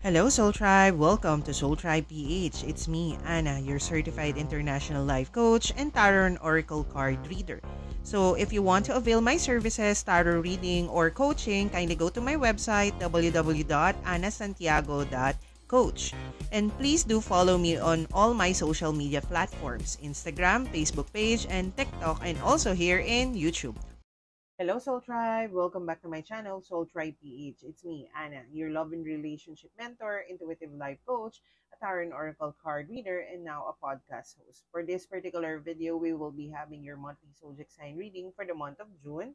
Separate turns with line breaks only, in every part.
Hello, Soul Tribe. Welcome to Soul Tribe PH. It's me, Anna, your certified international life coach and tarot and oracle card reader. So, if you want to avail my services, tarot reading, or coaching, kindly go to my website www.anasantiago.coach. And please do follow me on all my social media platforms: Instagram, Facebook page, and TikTok, and also here in YouTube. Hello, Soul Tribe. Welcome back to my channel, Soul Tribe PH. It's me, Anna, your love and relationship mentor, intuitive life coach, a tarot and oracle card reader, and now a podcast host. For this particular video, we will be having your monthly zodiac sign reading for the month of June.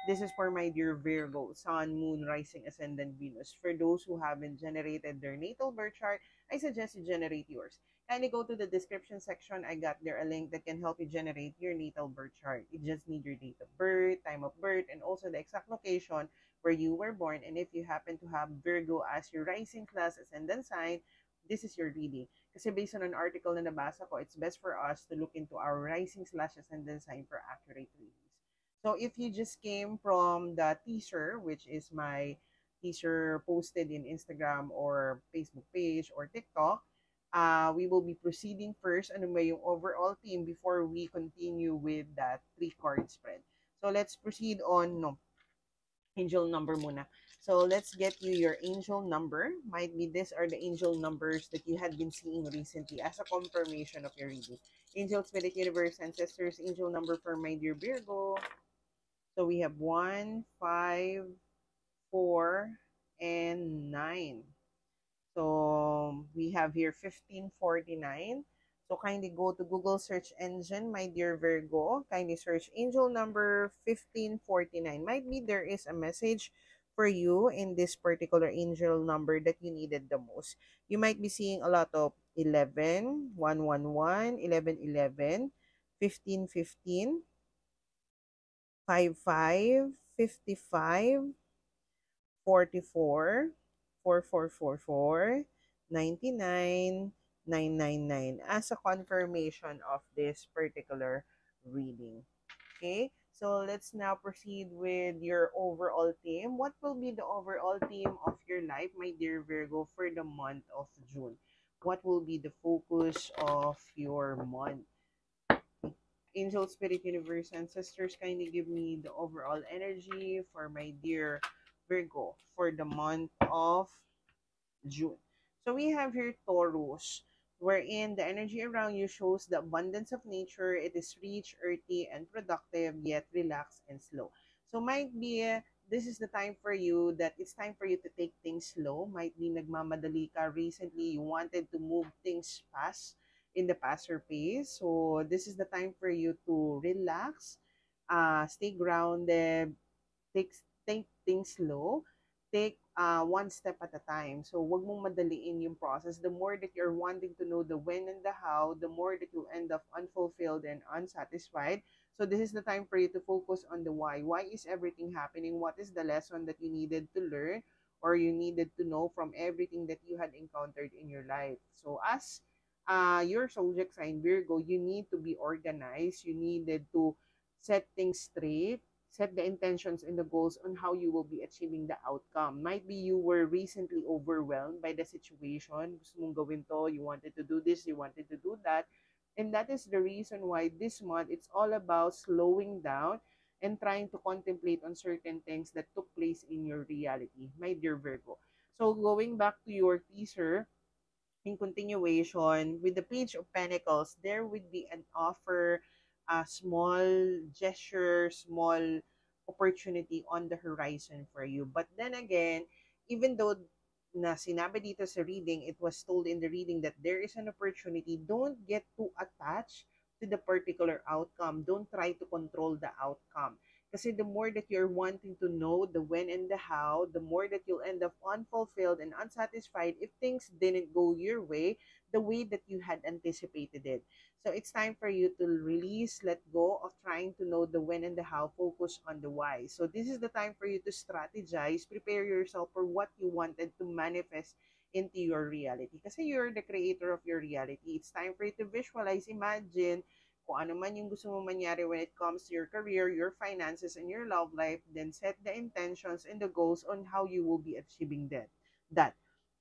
This is for my dear Virgo, Sun, Moon, Rising, Ascendant, Venus. For those who haven't generated their natal birth chart, I suggest you generate yours. Kindly go to the description section. I got there a link that can help you generate your natal birth chart. You just need your date of birth, time of birth, and also the exact location where you were born. And if you happen to have Virgo as your rising class ascendant sign, this is your reading. Kasi based on an article na nabasa ko, it's best for us to look into our rising slash ascendant sign for accurate readings. So if you just came from the teaser, which is my teaser posted in Instagram or Facebook page or TikTok, we will be proceeding first ano ba yung overall theme before we continue with that three-card spread. So let's proceed on angel number muna. So let's get you your angel number. Might be these are the angel numbers that you had been seeing recently as a confirmation of your reading. Angel, Spirit, Universe, Ancestors, angel number for my dear Virgo. So we have 1, 5, 4, and 9. So we have here 1549. So kindly go to Google search engine, my dear Virgo. Kindly search angel number 1549. Might be there is a message for you in this particular angel number that you needed the most. You might be seeing a lot of 11, 111, 1111, 1515, 55, 55, 44, 4444, 99, 999 as a confirmation of this particular reading. Okay, so let's now proceed with your overall theme. What will be the overall theme of your life, my dear Virgo, for the month of June? What will be the focus of your month? Angel, Spirit, Universe, Ancestors, kindly give me the overall energy for my dear Virgo for the month of June. So we have here Taurus, wherein the energy around you shows the abundance of nature. It is rich, earthy, and productive, yet relaxed and slow. So might be this is the time for you that it's time for you to take things slow. Might be nagmamadali ka recently. You wanted to move things fast in the faster pace. So this is the time for you to relax, stay grounded, take take things slow, take one step at a time. So wag mong madaliin yung process. The more that you're wanting to know the when and the how, the more that you'll end up unfulfilled and unsatisfied. So this is the time for you to focus on the why. Why is everything happening? What is the lesson that you needed to learn or you needed to know from everything that you had encountered in your life? So as your zodiac sign Virgo, you need to be organized. You needed to set things straight, set the intentions and the goals on how you will be achieving the outcome. Might be you were recently overwhelmed by the situation. Gusto mong gawin to, you wanted to do this, you wanted to do that. And that is the reason why this month, it's all about slowing down and trying to contemplate on certain things that took place in your reality, my dear Virgo. So going back to your teaser, in continuation, with the Page of Pentacles, there would be an offer, a small gesture, small opportunity on the horizon for you. But then again, even though na sinabi dito sa reading, it was told in the reading that there is an opportunity, don't get too attached to the particular outcome. Don't try to control the outcome. Kasi the more that you're wanting to know the when and the how, the more that you'll end up unfulfilled and unsatisfied if things didn't go your way, the way that you had anticipated it. So it's time for you to release, let go of trying to know the when and the how, focus on the why. So this is the time for you to strategize, prepare yourself for what you wanted to manifest into your reality. Kasi you're the creator of your reality. It's time for you to visualize, imagine, kung ano man yung gusto mo mangyari when it comes to your career, your finances, and your love life, then set the intentions and the goals on how you will be achieving that.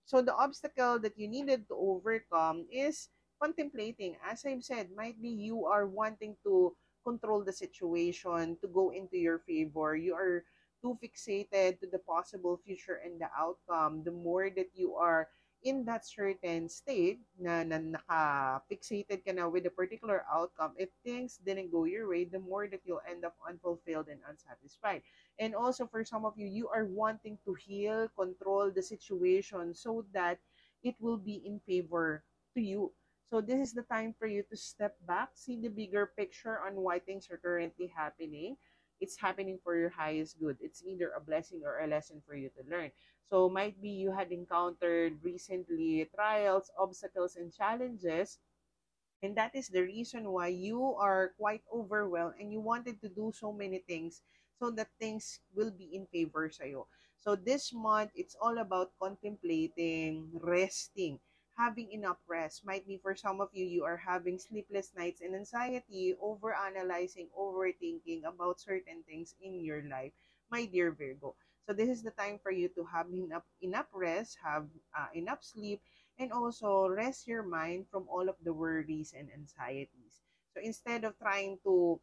So the obstacle that you needed to overcome is contemplating. As I've said, might be you are wanting to control the situation to go into your favor. You are too fixated to the possible future and the outcome. The more that you are in that certain state na naka-fixated ka na with a particular outcome, if things didn't go your way, the more that you'll end up unfulfilled and unsatisfied. And also for some of you, you are wanting to heal, control the situation so that it will be in favor to you. So this is the time for you to step back, see the bigger picture on why things are currently happening. It's happening for your highest good. It's either a blessing or a lesson for you to learn. So might be you had encountered recently trials, obstacles, and challenges, and that is the reason why you are quite overwhelmed and you wanted to do so many things so that things will be in favor sa'yo. So this month, it's all about contemplating, resting, having enough rest. Might be for some of you, you are having sleepless nights and anxiety, over-analyzing, overthinking about certain things in your life, my dear Virgo. So this is the time for you to have enough rest, have enough sleep, and also rest your mind from all of the worries and anxieties. So instead of trying to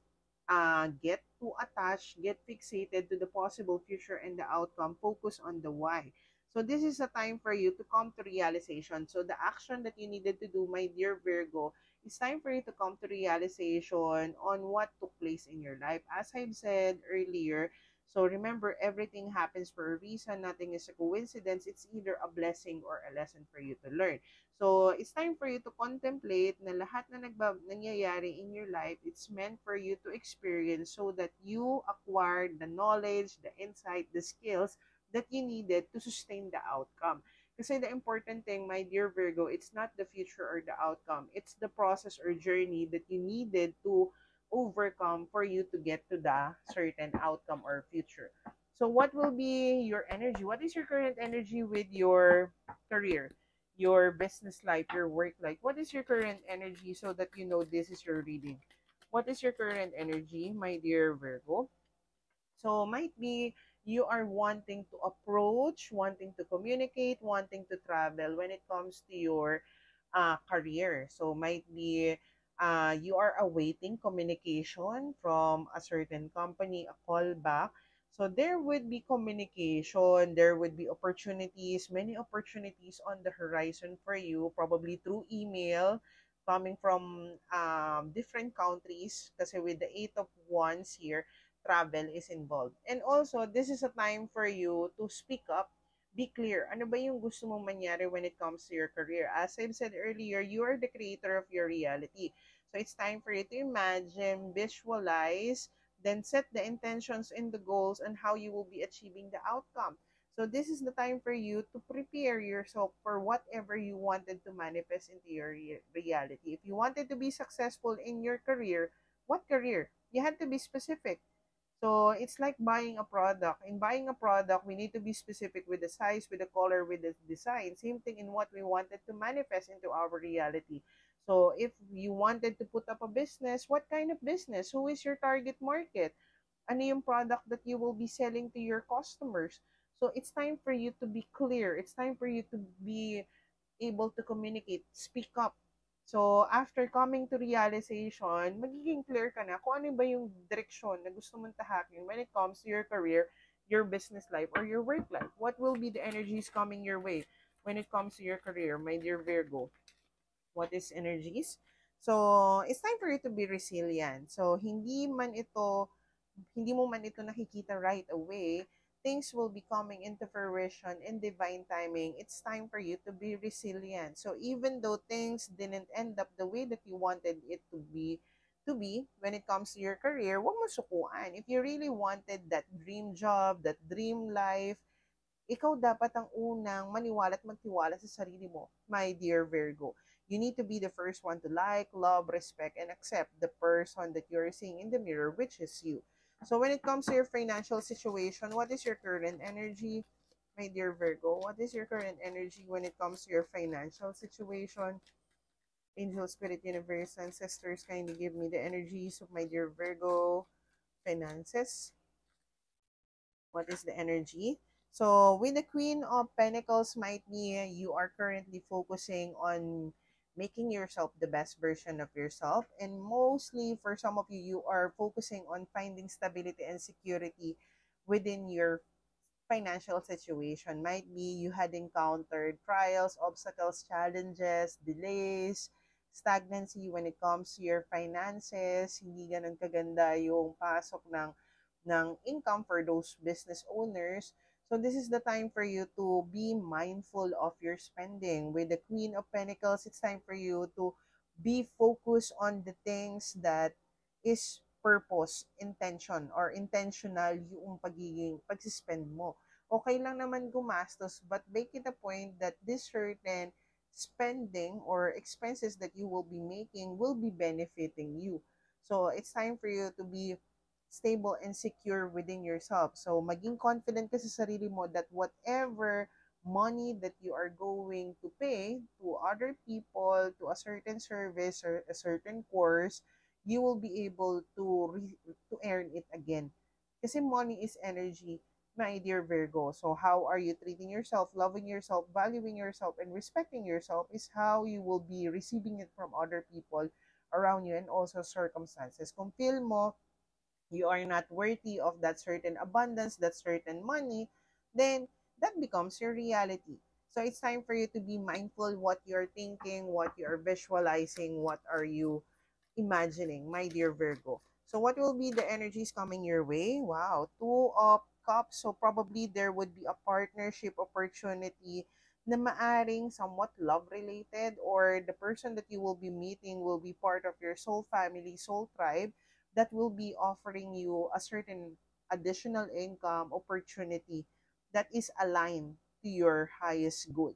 get too attached, get fixated to the possible future and the outcome, focus on the why. So this is a time for you to come to realization. So the action that you needed to do, my dear Virgo, it's time for you to come to realization on what took place in your life. As I've said earlier, so remember, everything happens for a reason. Nothing is a coincidence. It's either a blessing or a lesson for you to learn. So it's time for you to contemplate na lahat na nangyayari in your life, it's meant for you to experience so that you acquire the knowledge, the insight, the skills that you needed to sustain the outcome. Kasi the important thing, my dear Virgo, it's not the future or the outcome. It's the process or journey that you needed to overcome for you to get to the certain outcome or future. So what will be your energy? What is your current energy with your career, your business life, your work life? What is your current energy so that you know this is your reading? What is your current energy, my dear Virgo? So might be you are wanting to approach, wanting to communicate, wanting to travel when it comes to your career. So might be you are awaiting communication from a certain company, a call back. So there would be communication, there would be opportunities, many opportunities on the horizon for you, probably through email, coming from different countries. Kasi with the Eight of Wands here, travel is involved. And also, this is a time for you to speak up, be clear. Ano ba yung gusto mong mangyari when it comes to your career? As I've said earlier, you are the creator of your reality. So it's time for you to imagine, visualize, then set the intentions and the goals and how you will be achieving the outcome. So this is the time for you to prepare yourself for whatever you wanted to manifest into your reality. If you wanted to be successful in your career, what career? You had to be specific. So it's like buying a product. In buying a product, we need to be specific with the size, with the color, with the design. Same thing in what we wanted to manifest into our reality. So if you wanted to put up a business, what kind of business? Who is your target market? Ano yung product that you will be selling to your customers? So it's time for you to be clear. It's time for you to be able to communicate, speak up. So, after coming to realization, magiging clear ka na kung ano ba yung direksyon na gusto mong tahakin when it comes to your career, your business life, or your work life. What will be the energies coming your way when it comes to your career, my dear Virgo? What is energies? So, it's time for you to be resilient. So, hindi mo man ito nakikita right away, things will be coming into fruition in divine timing. It's time for you to be resilient. So even though things didn't end up the way that you wanted it to be when it comes to your career, huwag mo sukuan. If you really wanted that dream job, that dream life, ikaw dapat ang unang maniwala at magtiwala sa sarili mo, my dear Virgo. You need to be the first one to like, love, respect, and accept the person that you're seeing in the mirror, which is you. So when it comes to your financial situation, what is your current energy, my dear Virgo? What is your current energy when it comes to your financial situation? Angel, Spirit, Universe, Ancestors, kindly give me the energies of my dear Virgo finances. What is the energy? So with the Queen of Pentacles, might be you are currently focusing on making yourself the best version of yourself. And mostly for some of you, you are focusing on finding stability and security within your financial situation. Might be you had encountered trials, obstacles, challenges, delays, stagnancy when it comes to your finances, hindi ganun kaganda yung pasok ng income for those business owners. So this is the time for you to be mindful of your spending. With the Queen of Pentacles, it's time for you to be focused on the things that is purpose, intention, or intentional yung pagsispend mo. Okay lang naman gumastos, but make it a point that this certain spending or expenses that you will be making will be benefiting you. So it's time for you to be stable and secure within yourself. So maging confident ka sa sarili mo that whatever money that you are going to pay to other people, to a certain service or a certain course, you will be able to to earn it again. Kasi money is energy, my dear Virgo. So how are you treating yourself, loving yourself, valuing yourself, and respecting yourself is how you will be receiving it from other people around you and also circumstances. Kung feel mo you are not worthy of that certain abundance, that certain money, then that becomes your reality. So it's time for you to be mindful what you're thinking, what you're visualizing, what are you imagining, my dear Virgo. So what will be the energies coming your way? Wow, Two of Cups. So probably there would be a partnership opportunity na maaring somewhat love-related, or the person that you will be meeting will be part of your soul family, soul tribe, that will be offering you a certain additional income opportunity that is aligned to your highest good.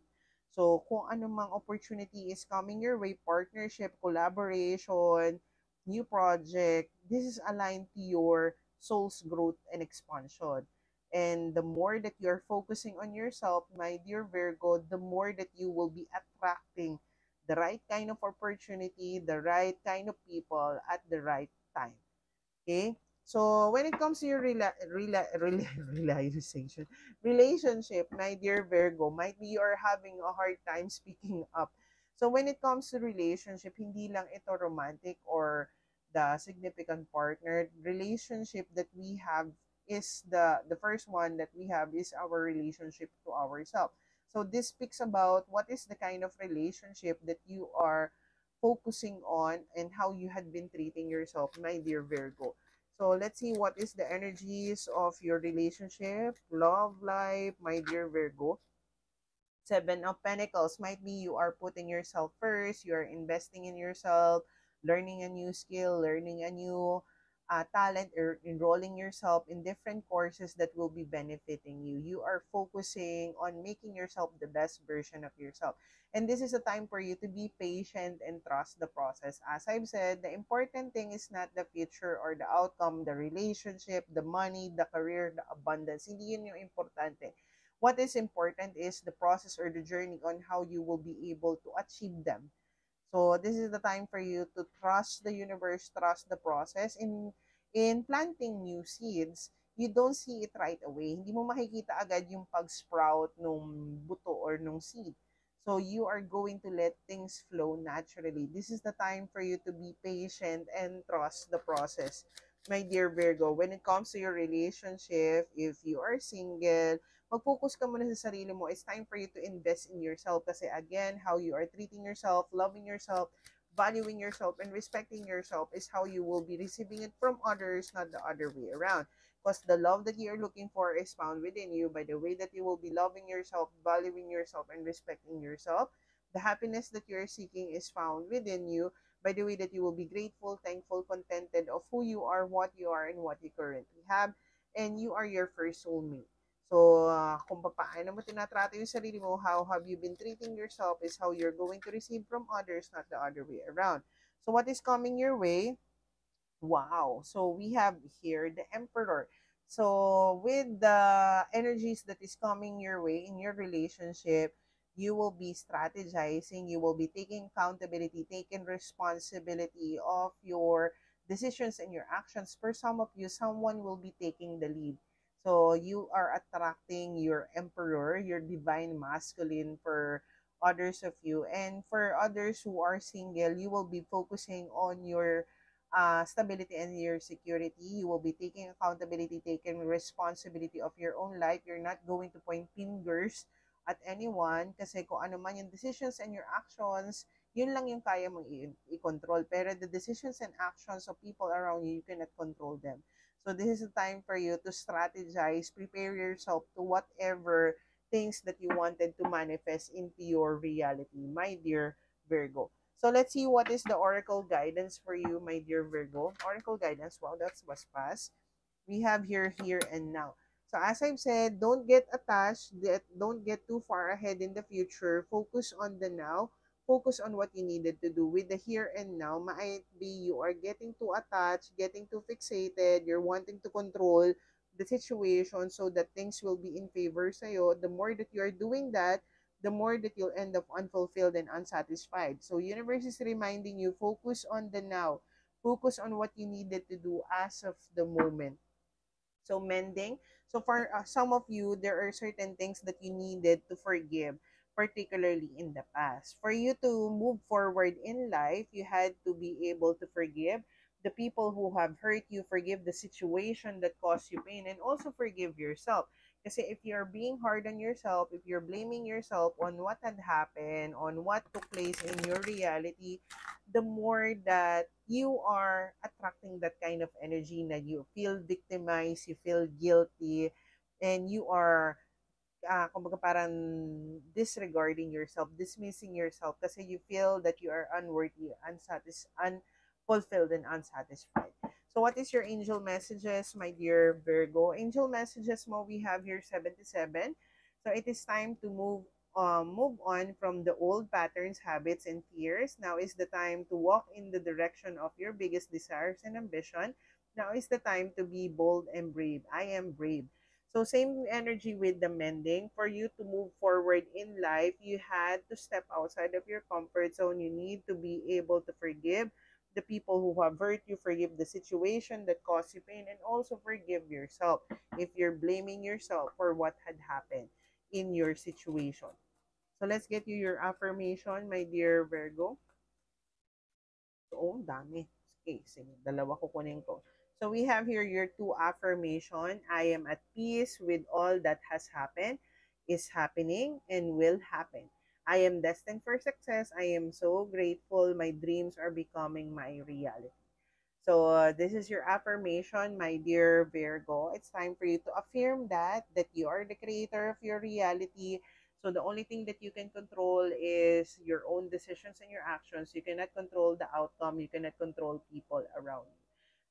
So, kung ano mang opportunity is coming your way, partnership, collaboration, new project, this is aligned to your soul's growth and expansion. And the more that you're focusing on yourself, my dear Virgo, the more that you will be attracting the right kind of opportunity, the right kind of people at the right time. Okay? So, when it comes to your realization, relationship, my dear Virgo, might be you're having a hard time speaking up. So, when it comes to relationship, hindi lang ito romantic or the significant partner. Relationship that we have is the first one that we have is our relationship to ourselves. So, this speaks about what is the kind of relationship that you are focusing on and how you had been treating yourself, my dear Virgo. So let's see what is the energies of your relationship, love life, my dear Virgo. Seven of Pentacles might be you are putting yourself first, you are investing in yourself, learning a new skill, learning a new talent, or enrolling yourself in different courses that will be benefiting you. You are focusing on making yourself the best version of yourself. And this is a time for you to be patient and trust the process. As I've said, the important thing is not the future or the outcome, the relationship, the money, the career, the abundance. Hindi yun yung importante. What is important is the process or the journey on how you will be able to achieve them. So this is the time for you to trust the universe, trust the process. In planting new seeds, you don't see it right away. Hindi mo makikita agad yung pag-sprout nung buto or nung seed. So you are going to let things flow naturally. This is the time for you to be patient and trust the process. My dear Virgo, when it comes to your relationship, if you are single, mag-focus ka muna sa sarili mo. It's time for you to invest in yourself kasi again, how you are treating yourself, loving yourself, valuing yourself, and respecting yourself is how you will be receiving it from others, not the other way around. Because the love that you're looking for is found within you by the way that you will be loving yourself, valuing yourself, and respecting yourself. The happiness that you're seeking is found within you by the way that you will be grateful, thankful, contented of who you are, and what you currently have. And you are your first soulmate. So, kung paano mo tinatrato yung sarili mo, how have you been treating yourself is how you're going to receive from others, not the other way around. So, what is coming your way? Wow. So, we have here the Emperor. So, with the energies that is coming your way in your relationship, you will be strategizing, you will be taking accountability, taking responsibility of your decisions and your actions. For some of you, someone will be taking the lead. So you are attracting your emperor, your divine masculine for others of you. And for others who are single, you will be focusing on your stability and your security. You will be taking accountability, taking responsibility of your own life. You're not going to point fingers at anyone kasi kung ano man yung decisions and your actions, yun lang yung kaya mong i-control. Pero the decisions and actions of people around you, you cannot control them. So this is the time for you to strategize, prepare yourself to whatever things that you wanted to manifest into your reality, my dear Virgo. So let's see what is the oracle guidance for you, my dear Virgo. Oracle guidance, wow, that was fast. We have here and now. So as I've said, don't get attached, don't get too far ahead in the future. Focus on the now. Focus on what you needed to do with the here and now. Might be you are getting too attached, getting too fixated, you're wanting to control the situation so that things will be in favor sa'yo. The more that you are doing that, the more that you'll end up unfulfilled and unsatisfied. So universe is reminding you, focus on the now. Focus on what you needed to do as of the moment. So mending. So for some of you, there are certain things that you needed to forgive, particularly in the past. For you to move forward in life, you had to be able to forgive the people who have hurt you, forgive the situation that caused you pain, and also forgive yourself. Kasi if you're being hard on yourself, if you're blaming yourself on what had happened, on what took place in your reality, the more that you are attracting that kind of energy na you feel victimized, you feel guilty, and you are, kumbaga parang disregarding yourself, dismissing yourself kasi you feel that you are unworthy, unfulfilled, and unsatisfied. So what is your angel messages, my dear Virgo? Angel messages mo, we have here 77. So it is time to move on from the old patterns, habits, and fears. Now is the time to walk in the direction of your biggest desires and ambition. Now is the time to be bold and brave. I am brave. So same energy with the mending. For you to move forward in life, you had to step outside of your comfort zone. You need to be able to forgive the people who have hurt you, forgive the situation that caused you pain, and also forgive yourself if you're blaming yourself for what had happened in your situation. So let's get you your affirmation, my dear Virgo. So, oh, dami. Okay, sige, dalawa kukunin ko. So we have here your two affirmation. I am at peace with all that has happened, is happening, and will happen. I am destined for success. I am so grateful. My dreams are becoming my reality. So this is your affirmation, my dear Virgo. It's time for you to affirm that you are the creator of your reality. So the only thing that you can control is your own decisions and your actions. You cannot control the outcome. You cannot control people around you.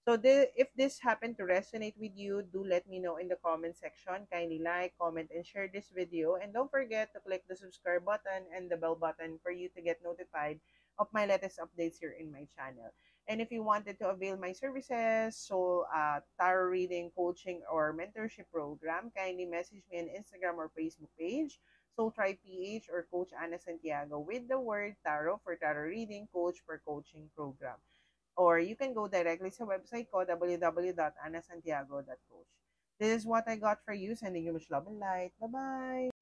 So if this happened to resonate with you, do let me know in the comment section. Kindly like, comment, and share this video. And don't forget to click the subscribe button and the bell button for you to get notified of my latest updates here in my channel. And if you wanted to avail my services, so tarot reading, coaching, or mentorship program, kindly message me on Instagram or Facebook page. So try PH or Coach Ana Santiago with the word tarot for tarot reading, coach for coaching program. Or you can go directly sa website ko, www.anasantiago.coach. This is what I got for you. Sending you much love and light. Bye-bye!